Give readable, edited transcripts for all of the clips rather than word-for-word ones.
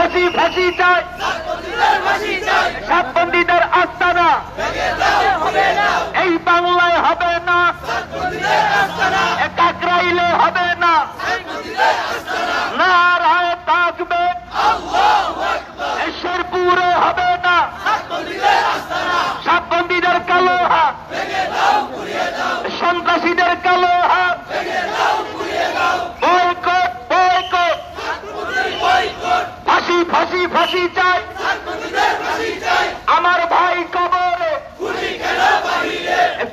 ফাঁসি ফাঁসি চাই, সাতবন্দীদের আস্তানা এই বাংলায় হবে না, কাকরাইলে হবে না, নারায়ে তাকবীর শেরপুরে হবে না, সাতবন্দীদের কালো হাত, সন্ত্রাসীদের কালো হাত, বয়কট বয়কট, ফাঁসি ফাঁসি ফাঁসি চাই, আমার ভাই কবরে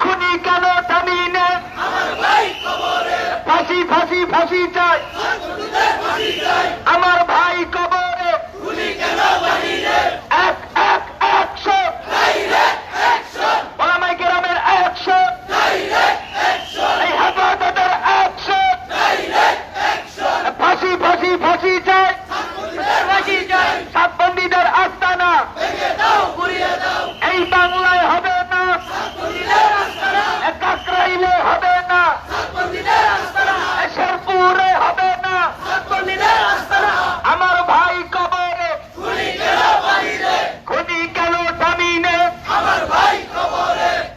খুনি কেন জামিনে, ফাঁসি ফাঁসি ফাঁসি চাই, আমার ভাই কবরে এক এক 100 ওলামায়ে কেরামের 100, এই হেফাজতের 100, ফাঁসি ফাঁসি ফাঁসি চাই, সাতবন্দীদের আস্তানা এই বাংলায় হবে না, কাকরাইলে হবে না, শেরপুরে হবে না, আমার ভাই কবরে খুনি কেন জামিনে,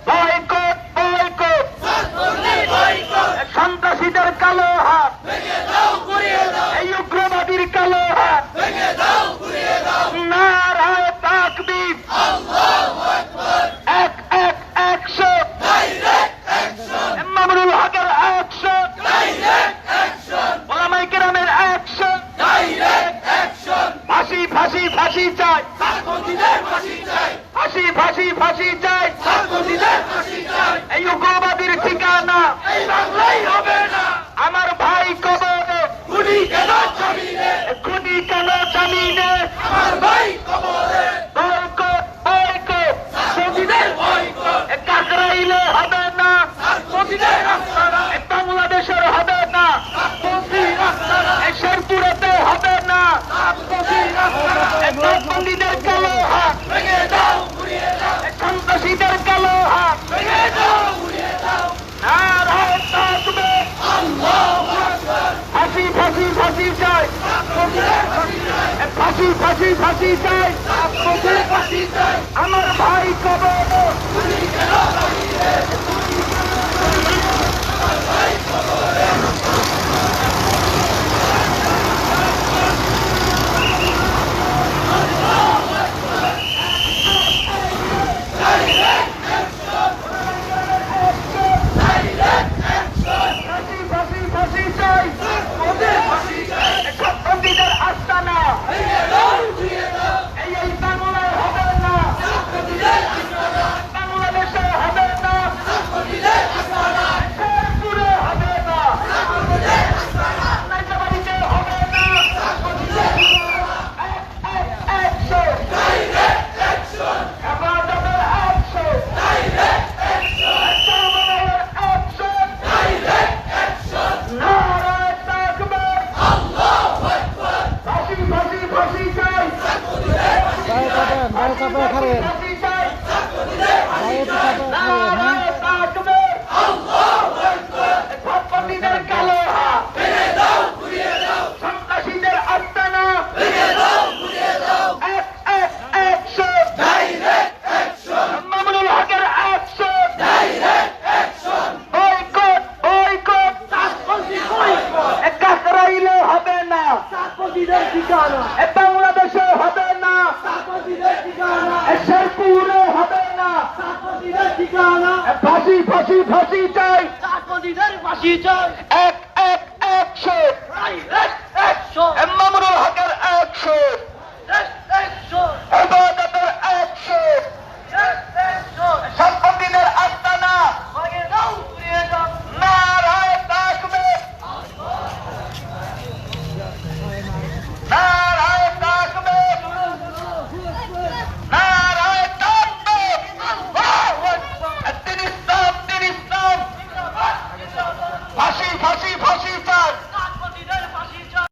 বয়কট বয়কট, সন্ত্রাসীদের কালো হাত, এই উগ্রবাদীর কালো হাত, নারায়ে তাকবীর এক এক 100, মামুনুল হকের 100, ওলামায়ে কেরামের 100, ফাঁসি ফাঁসি ফাঁসি চাই, ফাঁসি ফাঁসি ফাঁসি চাই, এই উগ্রবাদীর ঠিকানা আমার ভাই কবরে খুনি কেন জামিনে, বয়কট বয়কট, কাকরাইলে হবে না, বাংলাদেশের হবে না, শেরপুরেতে হবে না, সাতবন্দীদের কালো হাত, সন্ত্রাসীদের কালো হাত, নারায়ে তাকবীর, ফাঁসি ফাঁসি ফাঁসি চাই, ফাঁসি ফাঁসি ফাঁসি চাই, আমার ভাই কবরে সাতবন্দীদের আস্তানা এই বাংলায় হবে না, বাংলাদেশে হবে না, শেরপুরে হবে না, নাইজাবাড়িতে হবে না, 100 হেফাজতের 100, চরমনাইয়ের 100, নারায়ে তাকবীর, ফাঁসি ফাঁসি ফাঁসি চাই, ফাঁসি চাই, নারায়ে তাকবীর, সাতবন্দীদের কালো হাত, সন্ত্রাসীদের আস্তানা এক এক 100, মামুনুল হকের 100, বয়কট বয়কট, কাকরাইলে হবে না, বাংলাদেশে হবে না, শেরপুরে হবে না, ফাঁসি ফাঁসি ফাঁসি চাই, এক এক 100,